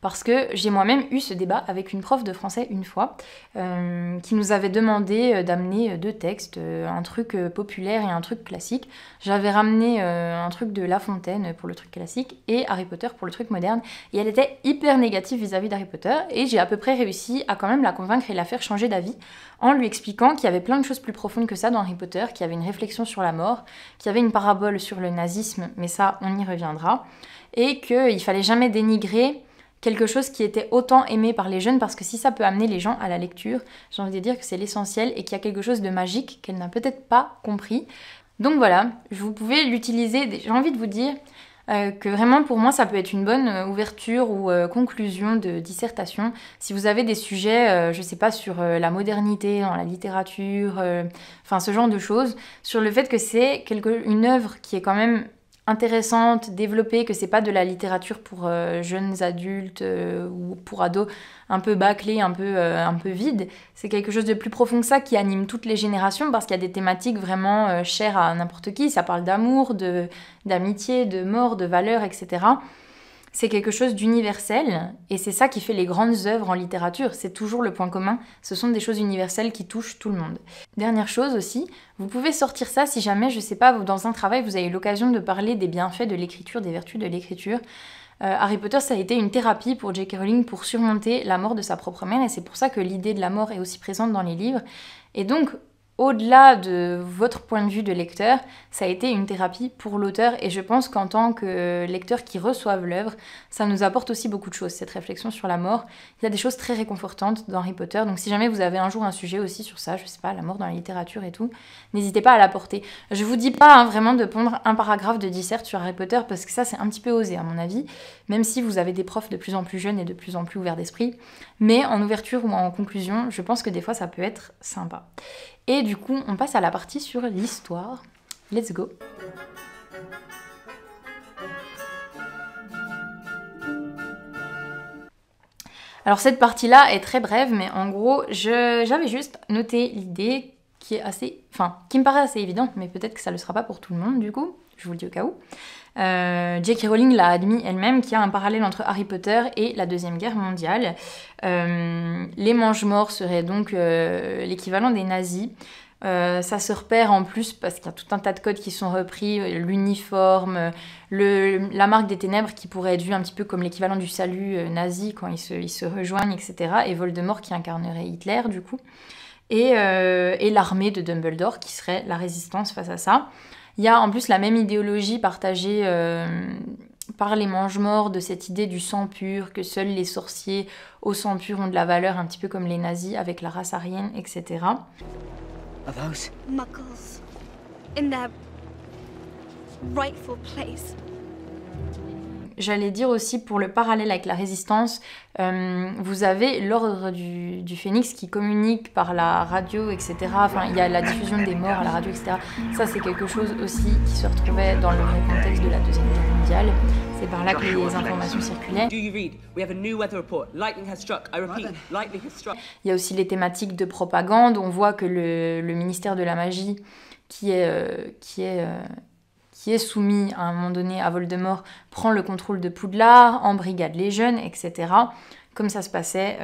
Speaker 1: Parce que j'ai moi-même eu ce débat avec une prof de français une fois, qui nous avait demandé d'amener deux textes, un truc populaire et un truc classique. J'avais ramené un truc de La Fontaine pour le truc classique et Harry Potter pour le truc moderne. Et elle était hyper négative vis-à-vis d'Harry Potter et j'ai à peu près réussi à quand même la convaincre et la faire changer d'avis en lui expliquant qu'il y avait plein de choses plus profondes que ça dans Harry Potter, qu'il y avait une réflexion sur la mort, qu'il y avait une parabole sur le nazisme, mais ça on y reviendra, et qu'il fallait jamais dénigrer quelque chose qui était autant aimé par les jeunes, parce que si ça peut amener les gens à la lecture, j'ai envie de dire que c'est l'essentiel et qu'il y a quelque chose de magique qu'elle n'a peut-être pas compris. Donc voilà, vous pouvez l'utiliser, j'ai envie de vous dire que vraiment pour moi ça peut être une bonne ouverture ou conclusion de dissertation. Si vous avez des sujets, je sais pas, sur la modernité dans la littérature, enfin ce genre de choses, sur le fait que c'est une œuvre qui est quand même intéressante, développée, que c'est pas de la littérature pour jeunes adultes ou pour ados un peu bâclés, un peu vide. C'est quelque chose de plus profond que ça qui anime toutes les générations parce qu'il y a des thématiques vraiment chères à n'importe qui. Ça parle d'amour, d'amitié, de mort, de valeurs, etc. C'est quelque chose d'universel et c'est ça qui fait les grandes œuvres en littérature. C'est toujours le point commun. Ce sont des choses universelles qui touchent tout le monde. Dernière chose aussi, vous pouvez sortir ça si jamais, je sais pas, dans un travail, vous avez eu l'occasion de parler des bienfaits de l'écriture, des vertus de l'écriture. Harry Potter, ça a été une thérapie pour J.K. Rowling pour surmonter la mort de sa propre mère et c'est pour ça que l'idée de la mort est aussi présente dans les livres. Et donc, au-delà de votre point de vue de lecteur, ça a été une thérapie pour l'auteur et je pense qu'en tant que lecteur qui reçoive l'œuvre, ça nous apporte aussi beaucoup de choses, cette réflexion sur la mort. Il y a des choses très réconfortantes dans Harry Potter, donc si jamais vous avez un jour un sujet aussi sur ça, je sais pas, la mort dans la littérature et tout, n'hésitez pas à l'apporter. Je vous dis pas vraiment de pondre un paragraphe de dissert sur Harry Potter parce que ça c'est un petit peu osé à mon avis, même si vous avez des profs de plus en plus jeunes et de plus en plus ouverts d'esprit, mais en ouverture ou en conclusion, je pense que des fois ça peut être sympa. Et du coup, on passe à la partie sur l'histoire. Let's go! Alors cette partie-là est très brève, mais en gros, j'avais juste noté l'idée qui est assez... Enfin, qui me paraît assez évidente, mais peut-être que ça ne le sera pas pour tout le monde, du coup. Je vous le dis au cas où. J.K. Rowling l'a admis elle-même qu'il y a un parallèle entre Harry Potter et la Deuxième Guerre mondiale. Les Mange-Morts seraient donc l'équivalent des nazis. Ça se repère en plus parce qu'il y a tout un tas de codes qui sont repris, l'uniforme, la marque des ténèbres qui pourrait être vue un petit peu comme l'équivalent du salut nazi quand ils se rejoignent, etc. Et Voldemort qui incarnerait Hitler du coup. Et l'armée de Dumbledore qui serait la résistance face à ça. Il y a en plus la même idéologie partagée par les Mange-Morts de cette idée du sang pur, que seuls les sorciers au sang pur ont de la valeur, un petit peu comme les nazis avec la race aryenne, etc.
Speaker 7: Are those?
Speaker 4: Muggles. In their rightful place.
Speaker 1: J'allais dire aussi pour le parallèle avec la résistance, vous avez l'ordre du Phénix qui communique par la radio, etc. Enfin, il y a la diffusion des morts à la radio, etc. Ça, c'est quelque chose aussi qui se retrouvait dans le vrai contexte de la Deuxième Guerre mondiale. C'est par là que les informations circulaient.
Speaker 8: Do you read? We have a new weather report. Lightning has struck. I repeat, lightning has struck.
Speaker 1: Il y a aussi les thématiques de propagande. On voit que le ministère de la magie, qui est soumis à un moment donné à Voldemort, prend le contrôle de Poudlard, embrigade les jeunes, etc. Comme ça se passait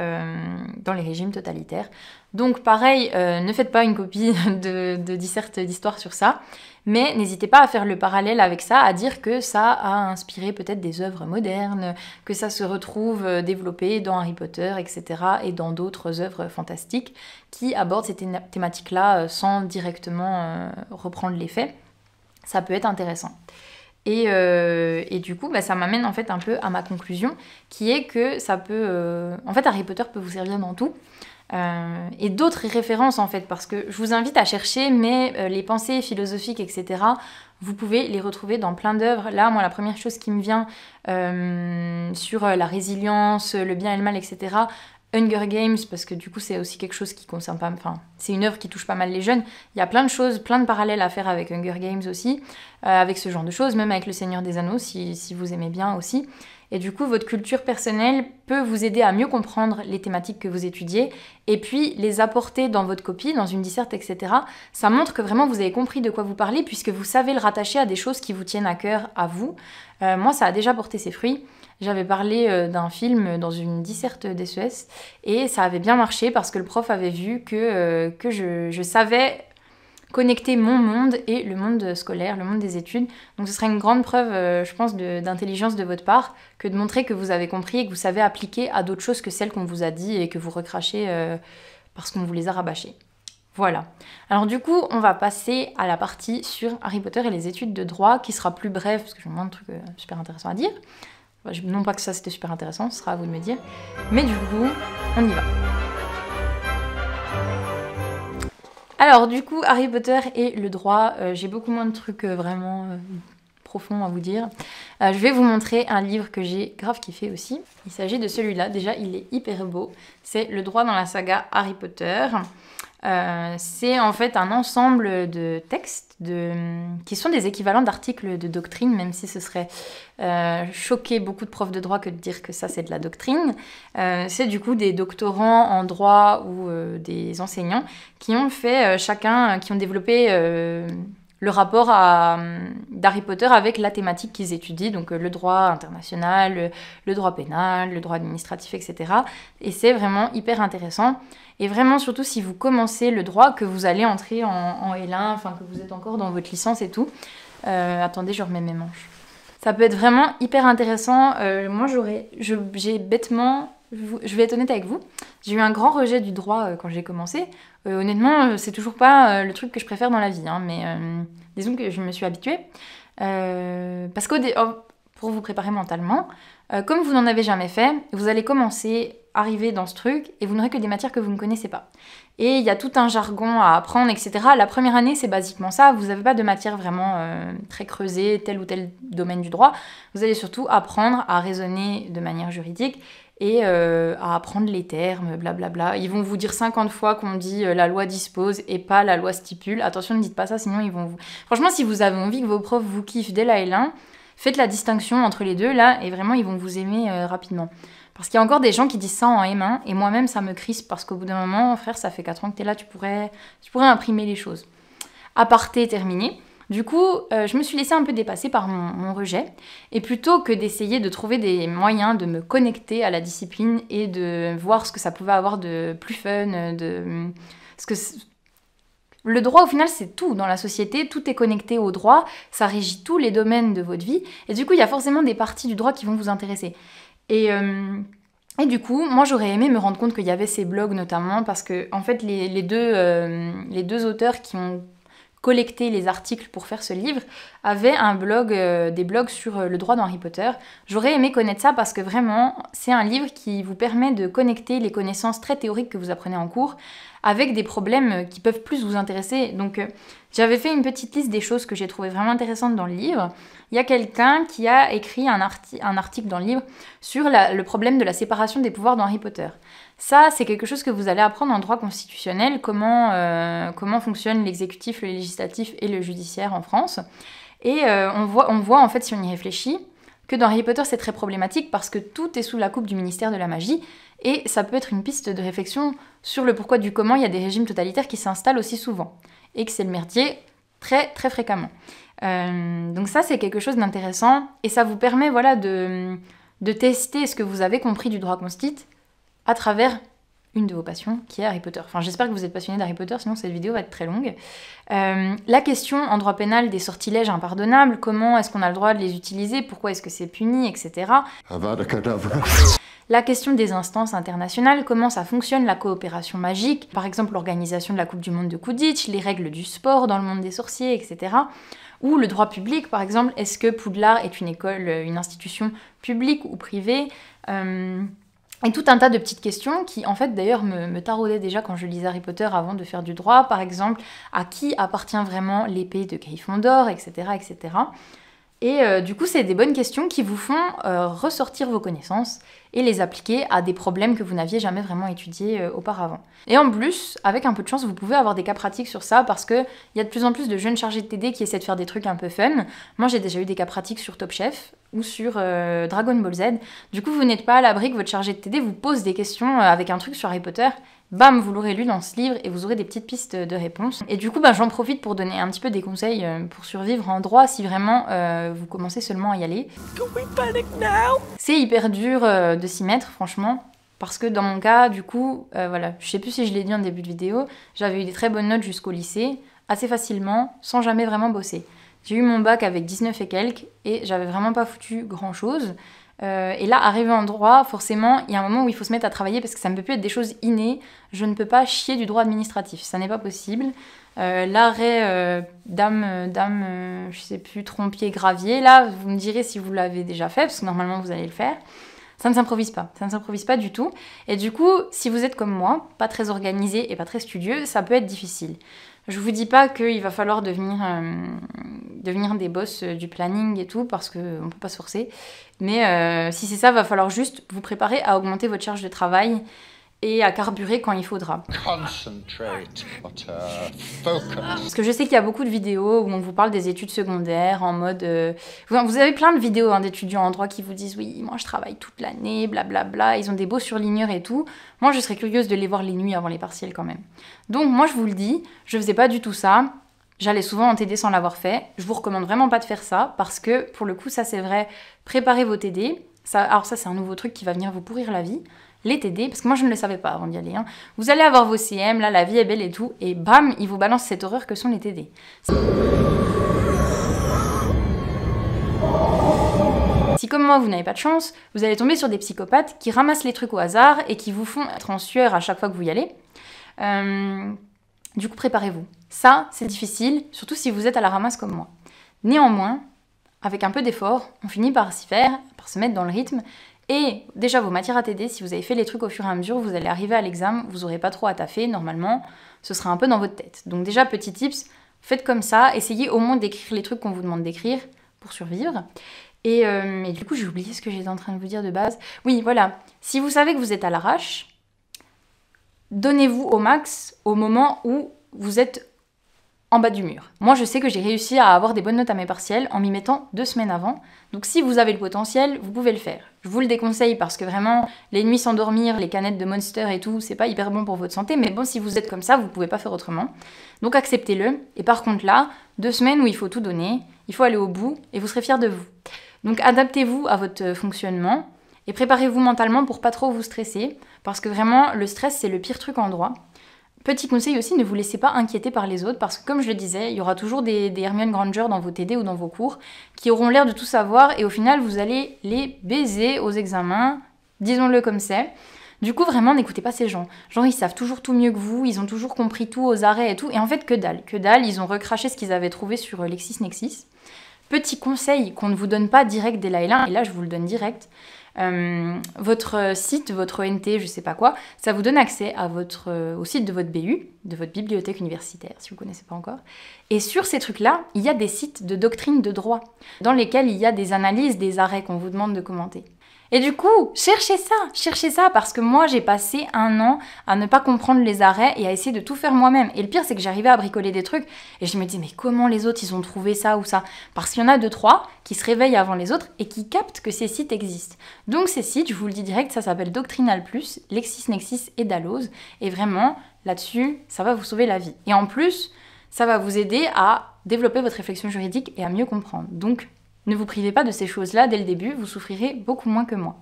Speaker 1: dans les régimes totalitaires. Donc pareil, ne faites pas une copie de disserte d'histoire sur ça, mais n'hésitez pas à faire le parallèle avec ça, à dire que ça a inspiré peut-être des œuvres modernes, que ça se retrouve développé dans Harry Potter, etc. et dans d'autres œuvres fantastiques qui abordent ces thématiques-là sans directement reprendre les faits. Ça peut être intéressant. Et du coup, ça m'amène en fait un peu à ma conclusion, qui est que ça peut... en fait, Harry Potter peut vous servir dans tout. Et d'autres références en fait, parce que je vous invite à chercher, mais les pensées philosophiques, etc., vous pouvez les retrouver dans plein d'œuvres. Là, moi, la première chose qui me vient sur la résilience, le bien et le mal, etc., Hunger Games, parce que du coup c'est aussi quelque chose qui concerne pas... Enfin, c'est une œuvre qui touche pas mal les jeunes. Il y a plein de choses, plein de parallèles à faire avec Hunger Games aussi, avec ce genre de choses, même avec Le Seigneur des Anneaux, si vous aimez bien aussi. Et du coup, votre culture personnelle peut vous aider à mieux comprendre les thématiques que vous étudiez, et puis les apporter dans votre copie, dans une disserte, etc. Ça montre que vraiment vous avez compris de quoi vous parlez, puisque vous savez le rattacher à des choses qui vous tiennent à cœur, à vous. Moi, ça a déjà porté ses fruits. J'avais parlé d'un film dans une disserte d'SES et ça avait bien marché parce que le prof avait vu que je savais connecter mon monde et le monde scolaire, le monde des études. Donc ce serait une grande preuve, je pense, d'intelligence de votre part que de montrer que vous avez compris et que vous savez appliquer à d'autres choses que celles qu'on vous a dit et que vous recrachez parce qu'on vous les a rabâchées. Voilà. Alors du coup, on va passer à la partie sur Harry Potter et les études de droit qui sera plus brève parce que j'ai moins de trucs super intéressants à dire. Non pas que ça c'était super intéressant, ce sera à vous de me dire. Mais du coup, on y va. Alors du coup, Harry Potter et le droit, j'ai beaucoup moins de trucs vraiment profonds à vous dire. Je vais vous montrer un livre que j'ai grave kiffé aussi. Il s'agit de celui-là, déjà il est hyper beau. C'est Le droit dans la saga Harry Potter. C'est en fait un ensemble de textes qui sont des équivalents d'articles de doctrine, même si ce serait choquer beaucoup de profs de droit que de dire que ça c'est de la doctrine. C'est du coup des doctorants en droit ou des enseignants qui ont fait qui ont développé le rapport d'Harry Potter avec la thématique qu'ils étudient, donc le droit international, le droit pénal, le droit administratif, etc. Et c'est vraiment hyper intéressant. Et vraiment, surtout si vous commencez le droit, que vous allez entrer en L1, enfin que vous êtes encore dans votre licence et tout. Attendez, je remets mes manches. Ça peut être vraiment hyper intéressant. Moi, j'ai bêtement... Je vais être honnête avec vous, j'ai eu un grand rejet du droit quand j'ai commencé, Honnêtement, c'est toujours pas le truc que je préfère dans la vie, hein, mais disons que je me suis habituée. Parce pour vous préparer mentalement, comme vous n'en avez jamais fait, vous allez commencer, arriver dans ce truc, et vous n'aurez que des matières que vous ne connaissez pas. Et il y a tout un jargon à apprendre, etc. La première année, c'est basiquement ça. Vous n'avez pas de matière vraiment très creusée, tel ou tel domaine du droit. Vous allez surtout apprendre à raisonner de manière juridique et à apprendre les termes, blablabla. Ils vont vous dire 50 fois qu'on dit la loi dispose et pas la loi stipule. Attention, ne dites pas ça, sinon ils vont vous... Franchement, si vous avez envie que vos profs vous kiffent dès la L1, faites la distinction entre les deux, là, et vraiment, ils vont vous aimer rapidement. Parce qu'il y a encore des gens qui disent ça en M1, et moi-même, ça me crispe, parce qu'au bout d'un moment, frère, ça fait 4 ans que t'es là, tu pourrais imprimer les choses. Aparté terminé. Du coup, je me suis laissée un peu dépasser par mon rejet, et plutôt que d'essayer de trouver des moyens de me connecter à la discipline et de voir ce que ça pouvait avoir de plus fun, le droit, au final, c'est tout dans la société, tout est connecté au droit, ça régit tous les domaines de votre vie, et du coup, il y a forcément des parties du droit qui vont vous intéresser. Et du coup, moi, j'aurais aimé me rendre compte qu'il y avait ces blogs, notamment, parce que, en fait, les deux auteurs qui ont collecté les articles pour faire ce livre avaient des blogs sur le droit dans Harry Potter. J'aurais aimé connaître ça parce que vraiment, c'est un livre qui vous permet de connecter les connaissances très théoriques que vous apprenez en cours avec des problèmes qui peuvent plus vous intéresser. Donc, j'avais fait une petite liste des choses que j'ai trouvées vraiment intéressantes dans le livre. Il y a quelqu'un qui a écrit un article dans le livre sur le problème de la séparation des pouvoirs dans Harry Potter. Ça, c'est quelque chose que vous allez apprendre en droit constitutionnel, comment fonctionnent l'exécutif, le législatif et le judiciaire en France. Et on voit, en fait, si on y réfléchit, que dans Harry Potter, c'est très problématique parce que tout est sous la coupe du ministère de la magie. Et ça peut être une piste de réflexion sur le pourquoi du comment il y a des régimes totalitaires qui s'installent aussi souvent. Et que c'est le merdier très, très fréquemment. Donc ça, c'est quelque chose d'intéressant. Et ça vous permet voilà, de tester ce que vous avez compris du droit constit à travers une de vos passions, qui est Harry Potter. Enfin, j'espère que vous êtes passionné d'Harry Potter, sinon cette vidéo va être très longue. La question en droit pénal des sortilèges impardonnables, comment est-ce qu'on a le droit de les utiliser, pourquoi est-ce que c'est puni, etc. La question des instances internationales, comment ça fonctionne la coopération magique, par exemple l'organisation de la Coupe du Monde de Quidditch, les règles du sport dans le monde des sorciers, etc. Ou le droit public, par exemple, est-ce que Poudlard est une école, une institution publique ou privée et tout un tas de petites questions qui, en fait, d'ailleurs, me taraudaient déjà quand je lisais Harry Potter avant de faire du droit. Par exemple, à qui appartient vraiment l'épée de Gryffondor, etc., etc. Et du coup, c'est des bonnes questions qui vous font ressortir vos connaissances et les appliquer à des problèmes que vous n'aviez jamais vraiment étudiés auparavant. Et en plus, avec un peu de chance, vous pouvez avoir des cas pratiques sur ça parce qu'il y a de plus en plus de jeunes chargés de TD qui essaient de faire des trucs un peu fun. Moi, j'ai déjà eu des cas pratiques sur Top Chef ou sur Dragon Ball Z. Du coup, vous n'êtes pas à l'abri que votre chargé de TD vous pose des questions avec un truc sur Harry Potter. Bam, vous l'aurez lu dans ce livre et vous aurez des petites pistes de réponses. Et du coup, j'en profite pour donner un petit peu des conseils pour survivre en droit si vraiment vous commencez seulement à y aller. C'est hyper dur de s'y mettre, franchement, parce que dans mon cas, du coup, voilà, je sais plus si je l'ai dit en début de vidéo, j'avais eu des très bonnes notes jusqu'au lycée, assez facilement, sans jamais vraiment bosser. J'ai eu mon bac avec 19 et quelques et j'avais vraiment pas foutu grand-chose. Et là, arrivé en droit, forcément, il y a un moment où il faut se mettre à travailler parce que ça ne peut plus être des choses innées. Je ne peux pas chier du droit administratif, ça n'est pas possible. L'arrêt je sais plus, trompier, gravier, là, vous me direz si vous l'avez déjà fait, parce que normalement vous allez le faire. Ça ne s'improvise pas du tout. Et du coup, si vous êtes comme moi, pas très organisé et pas très studieux, ça peut être difficile. Je vous dis pas qu'il va falloir devenir des boss du planning et tout, parce qu'on ne peut pas se forcer. Mais si c'est ça, va falloir juste vous préparer à augmenter votre charge de travail et à carburer quand il faudra.
Speaker 5: Concentrate, Potter. Focus.
Speaker 1: Parce que je sais qu'il y a beaucoup de vidéos où on vous parle des études secondaires en mode... Vous avez plein de vidéos d'étudiants en droit qui vous disent « Oui, moi je travaille toute l'année, blablabla. » Ils ont des beaux surligneurs et tout. Moi, je serais curieuse de les voir les nuits avant les partiels quand même. Donc moi, je vous le dis, je faisais pas du tout ça. J'allais souvent en TD sans l'avoir fait. Je vous recommande vraiment pas de faire ça parce que, pour le coup, ça c'est vrai, préparez vos TD. Alors ça, c'est un nouveau truc qui va venir vous pourrir la vie. Les TD, parce que moi je ne le savais pas avant d'y aller. Vous allez avoir vos CM, là la vie est belle et tout, et bam, ils vous balancent cette horreur que sont les TD. Si comme moi vous n'avez pas de chance, vous allez tomber sur des psychopathes qui ramassent les trucs au hasard et qui vous font être en sueur à chaque fois que vous y allez. Du coup, préparez-vous. Ça, c'est difficile, surtout si vous êtes à la ramasse comme moi. Néanmoins, avec un peu d'effort, on finit par s'y faire, par se mettre dans le rythme. Et déjà, vos matières à t'aider, si vous avez fait les trucs au fur et à mesure, vous allez arriver à l'examen, vous n'aurez pas trop à taffer, normalement, ce sera un peu dans votre tête. Donc déjà, petit tips, faites comme ça, essayez au moins d'écrire les trucs qu'on vous demande d'écrire pour survivre. Et du coup, j'ai oublié ce que j'étais en train de vous dire de base. Oui, voilà, si vous savez que vous êtes à l'arrache, donnez-vous au max au moment où vous êtes en bas du mur. Moi, je sais que j'ai réussi à avoir des bonnes notes à mes partiels en m'y mettant 2 semaines avant. Donc si vous avez le potentiel, vous pouvez le faire. Je vous le déconseille parce que vraiment, les nuits sans dormir, les canettes de Monster et tout, c'est pas hyper bon pour votre santé. Mais bon, si vous êtes comme ça, vous pouvez pas faire autrement. Donc acceptez-le. Et par contre là, 2 semaines où il faut tout donner, il faut aller au bout et vous serez fiers de vous. Donc adaptez-vous à votre fonctionnement et préparez-vous mentalement pour pas trop vous stresser. Parce que vraiment, le stress, c'est le pire truc en droit. Petit conseil aussi, ne vous laissez pas inquiéter par les autres parce que comme je le disais, il y aura toujours des Hermione Granger dans vos TD ou dans vos cours qui auront l'air de tout savoir et au final vous allez les baiser aux examens, disons-le comme c'est. Du coup vraiment n'écoutez pas ces gens. Genre ils savent toujours tout mieux que vous, ils ont toujours compris tout aux arrêts et tout et en fait que dalle, ils ont recraché ce qu'ils avaient trouvé sur LexisNexis. Petit conseil qu'on ne vous donne pas direct dès la L1 et là je vous le donne direct. Votre site, votre ONT, je sais pas quoi, ça vous donne accès à au site de votre BU, de votre bibliothèque universitaire, si vous connaissez pas encore. Et sur ces trucs-là, il y a des sites de doctrine de droit, dans lesquels il y a des analyses, des arrêts qu'on vous demande de commenter. Et du coup, cherchez ça, parce que moi j'ai passé 1 an à ne pas comprendre les arrêts et à essayer de tout faire moi-même. Et le pire, c'est que j'arrivais à bricoler des trucs et je me disais, mais comment les autres ils ont trouvé ça ou ça? Parce qu'il y en a 2-3 qui se réveillent avant les autres et qui captent que ces sites existent. Donc ces sites, je vous le dis direct, ça s'appelle Doctrinal+, LexisNexis et Dalloz. Et vraiment, là-dessus, ça va vous sauver la vie. Et en plus, ça va vous aider à développer votre réflexion juridique et à mieux comprendre. Donc, ne vous privez pas de ces choses-là dès le début, vous souffrirez beaucoup moins que moi.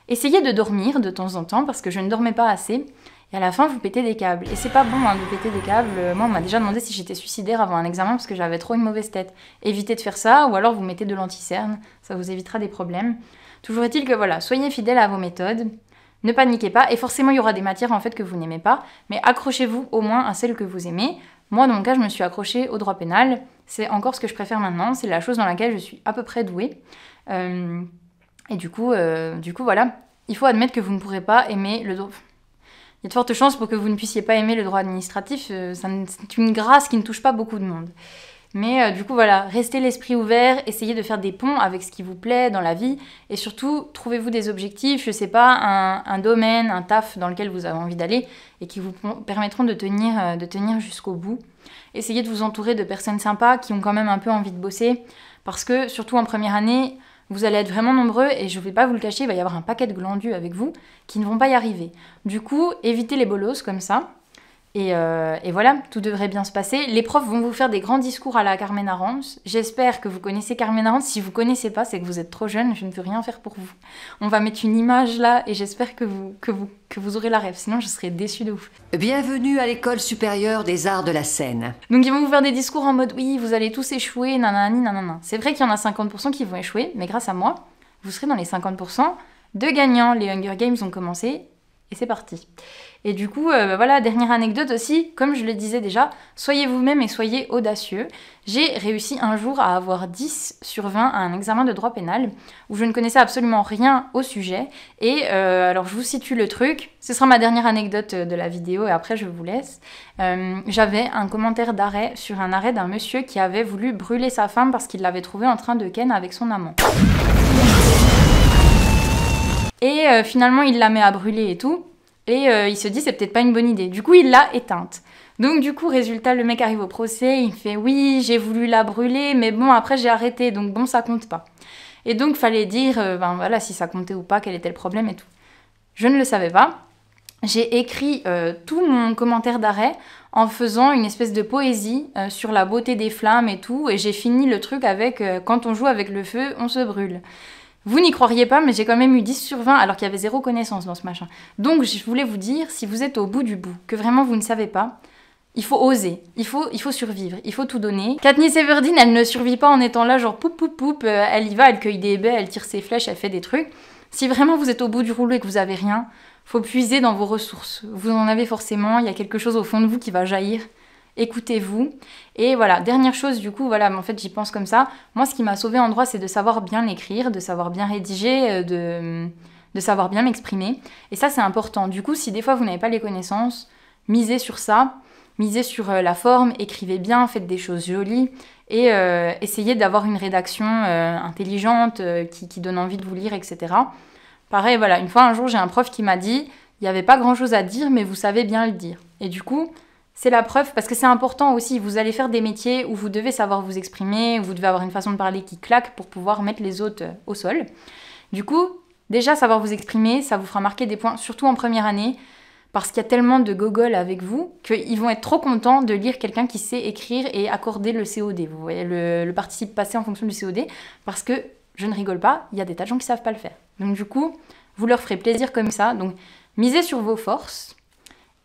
Speaker 1: Essayez de dormir de temps en temps parce que je ne dormais pas assez et à la fin vous pétez des câbles. Et c'est pas bon de péter des câbles. Moi on m'a déjà demandé si j'étais suicidaire avant un examen parce que j'avais trop une mauvaise tête. Évitez de faire ça ou alors vous mettez de l'anti-cerne, ça vous évitera des problèmes. Toujours est-il que voilà, soyez fidèles à vos méthodes, ne paniquez pas et forcément il y aura des matières en fait que vous n'aimez pas, mais accrochez-vous au moins à celles que vous aimez. Moi, dans mon cas, je me suis accrochée au droit pénal. C'est encore ce que je préfère maintenant. C'est la chose dans laquelle je suis à peu près douée. Et du coup, voilà. Il faut admettre que vous ne pourrez pas aimer le droit. Il y a de fortes chances pour que vous ne puissiez pas aimer le droit administratif. C'est une grâce qui ne touche pas beaucoup de monde. Mais du coup, voilà, restez l'esprit ouvert, essayez de faire des ponts avec ce qui vous plaît dans la vie, et surtout, trouvez-vous des objectifs, je sais pas, un domaine, un taf dans lequel vous avez envie d'aller, et qui vous permettront de tenir jusqu'au bout. Essayez de vous entourer de personnes sympas qui ont quand même un peu envie de bosser, parce que, surtout en première année, vous allez être vraiment nombreux, et je vais pas vous le cacher, il va y avoir un paquet de glandus avec vous qui ne vont pas y arriver. Du coup, évitez les bolos comme ça. Et voilà, tout devrait bien se passer. Les profs vont vous faire des grands discours à la Carmen Arance. J'espère que vous connaissez Carmen Arance. Si vous ne connaissez pas, c'est que vous êtes trop jeune. Je ne peux rien faire pour vous. On va mettre une image là et j'espère que vous aurez la rêve. Sinon, je serais déçue de ouf.
Speaker 9: Bienvenue à l'École supérieure des arts de la scène.
Speaker 1: Donc, ils vont vous faire des discours en mode « Oui, vous allez tous échouer, nanani, nanana ». C'est vrai qu'il y en a 50% qui vont échouer, mais grâce à moi, vous serez dans les 50% de gagnants. Les Hunger Games ont commencé et c'est parti. Et du coup, voilà, dernière anecdote aussi, comme je le disais déjà, soyez vous-même et soyez audacieux. J'ai réussi un jour à avoir 10 sur 20 à un examen de droit pénal, où je ne connaissais absolument rien au sujet. Et alors, je vous situe le truc, ce sera ma dernière anecdote de la vidéo, et après je vous laisse. J'avais un commentaire d'arrêt sur un arrêt d'un monsieur qui avait voulu brûler sa femme parce qu'il l'avait trouvée en train de ken avec son amant. Et finalement, il la met à brûler et tout. Et il se dit, c'est peut-être pas une bonne idée. Du coup, il l'a éteinte. Donc du coup, résultat, le mec arrive au procès, il fait « Oui, j'ai voulu la brûler, mais bon, après j'ai arrêté, donc bon, ça compte pas. » Et donc, fallait dire, ben voilà, si ça comptait ou pas, quel était le problème et tout. Je ne le savais pas. J'ai écrit tout mon commentaire d'arrêt en faisant une espèce de poésie sur la beauté des flammes et tout, et j'ai fini le truc avec « Quand on joue avec le feu, on se brûle ». Vous n'y croiriez pas, mais j'ai quand même eu 10 sur 20 alors qu'il y avait zéro connaissance dans ce machin. Donc je voulais vous dire, si vous êtes au bout du bout, que vraiment vous ne savez pas, il faut oser, il faut survivre, il faut tout donner. Katniss Everdeen, elle ne survit pas en étant là genre poup poup poup, elle y va, elle cueille des baies, elle tire ses flèches, elle fait des trucs. Si vraiment vous êtes au bout du rouleau et que vous avez rien, faut puiser dans vos ressources. Vous en avez forcément, il y a quelque chose au fond de vous qui va jaillir. écoutez-vous. Et voilà, dernière chose du coup, voilà, en fait j'y pense comme ça. Moi ce qui m'a sauvée en droit, c'est de savoir bien l'écrire, de savoir bien rédiger, de savoir bien m'exprimer. Et ça c'est important. Du coup, si des fois vous n'avez pas les connaissances, misez sur ça, misez sur la forme, écrivez bien, faites des choses jolies et essayez d'avoir une rédaction intelligente qui donne envie de vous lire, etc. Pareil, voilà, une fois un jour j'ai un prof qui m'a dit il n'y avait pas grand chose à dire mais vous savez bien le dire. Et du coup, c'est la preuve, parce que c'est important aussi, vous allez faire des métiers où vous devez savoir vous exprimer, où vous devez avoir une façon de parler qui claque pour pouvoir mettre les autres au sol. Du coup, déjà savoir vous exprimer, ça vous fera marquer des points, surtout en première année, parce qu'il y a tellement de gogoles avec vous qu'ils vont être trop contents de lire quelqu'un qui sait écrire et accorder le COD, vous voyez, le participe passé en fonction du COD, parce que, je ne rigole pas, il y a des tas de gens qui ne savent pas le faire. Donc du coup, vous leur ferez plaisir comme ça, donc misez sur vos forces,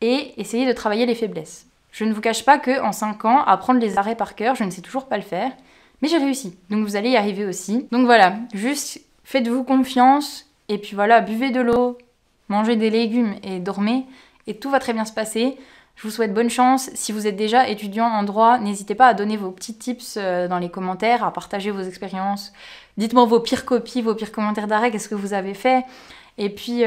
Speaker 1: et essayez de travailler les faiblesses. Je ne vous cache pas qu'en 5 ans, apprendre les arrêts par cœur, je ne sais toujours pas le faire, mais j'ai réussi. Donc vous allez y arriver aussi. Donc voilà, juste faites-vous confiance, et puis voilà, buvez de l'eau, mangez des légumes et dormez, et tout va très bien se passer. Je vous souhaite bonne chance. Si vous êtes déjà étudiant en droit, n'hésitez pas à donner vos petits tips dans les commentaires, à partager vos expériences. Dites-moi vos pires copies, vos pires commentaires d'arrêt, qu'est-ce que vous avez fait. Et puis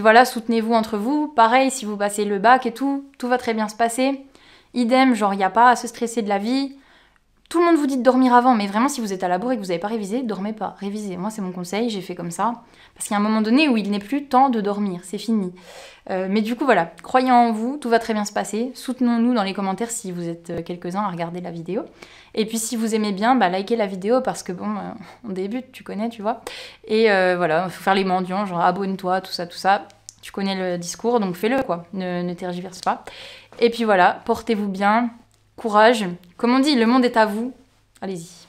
Speaker 1: voilà, soutenez-vous entre vous. Pareil, si vous passez le bac et tout va très bien se passer. Idem, genre, il n'y a pas à se stresser de la vie. Tout le monde vous dit de dormir avant, mais vraiment, si vous êtes à la bourre et que vous n'avez pas révisé, dormez pas, révisez. Moi, c'est mon conseil, j'ai fait comme ça. Parce qu'il y a un moment donné où il n'est plus temps de dormir, c'est fini. Mais du coup, voilà, croyez en vous, tout va très bien se passer. Soutenons-nous dans les commentaires si vous êtes quelques-uns à regarder la vidéo. Et puis, si vous aimez bien, bah, likez la vidéo parce que, bon, on débute, tu connais, tu vois. Et voilà, il faut faire les mendiants, genre abonne-toi, tout ça. Tu connais le discours, donc fais-le, quoi. Ne tergiverse pas. Et puis voilà, portez-vous bien. Courage. Comme on dit, le monde est à vous. Allez-y.